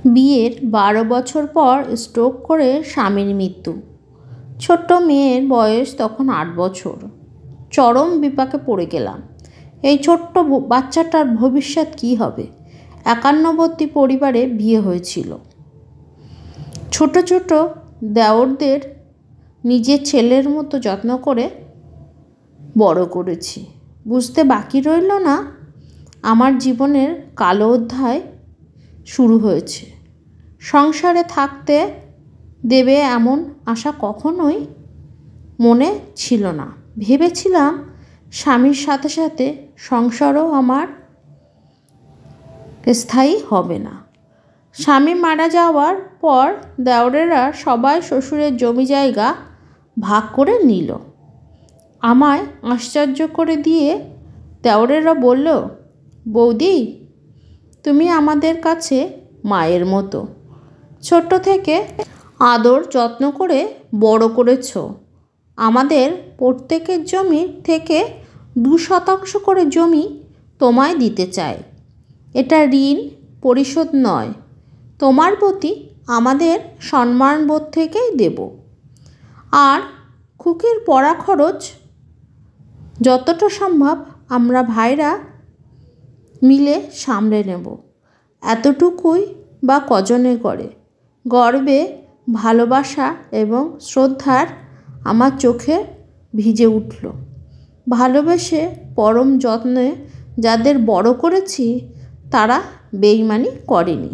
বিয়ের 12 বছর পর স্ট্রোক করে স্বামীর মৃত্যু। ছোট্ট মেয়ের বয়স তখন 8 বছর। চরম বিপাকে পড়ে গেলাম। এই ছোট্ট বাচ্চাটার ভবিষ্যৎ কী হবে? একান্নবর্তী পরিবারে বিয়ে হয়েছিল। ছোট ছোট দেওরদের নিজের ছেলের মতো যত্ন করে বড় করেছি। বুঝতে বাকি রইল না আমার জীবনের কালো অধ্যায় শুরু হয়েছে। সংসারে থাকতে দেবে এমন আশা কখনোই মনে ছিল না। ভেবেছিলাম স্বামীর সাথে সাথে সংসারও আমার স্থায়ী হবে না। স্বামী মারা যাওয়ার পর দেওরেরা সবাই শ্বশুরের জমি জায়গা ভাগ করে নিল। আমায় আশ্চর্য করে দিয়ে দেওরেরা বলল, বৌদি, তুমি আমাদের কাছে মায়ের মতো। ছোট্ট থেকে আদর যত্ন করে বড় করেছ। আমাদের প্রত্যেকের জমি থেকে 2% করে জমি তোমায় দিতে চাই। এটা ঋণ পরিশোধ নয়, তোমার প্রতি আমাদের সম্মানবোধ থেকেই দেব। আর খুকির পড়া খরচ যতটা সম্ভব আমরা ভাইরা মিলে সামলে নেব। এতটুকুই বা কজনে করে? গর্বে, ভালোবাসা এবং শ্রদ্ধার আমার চোখে ভিজে উঠল। ভালোবেসে পরম যত্নে যাদের বড় করেছি তারা বেইমানি করেনি।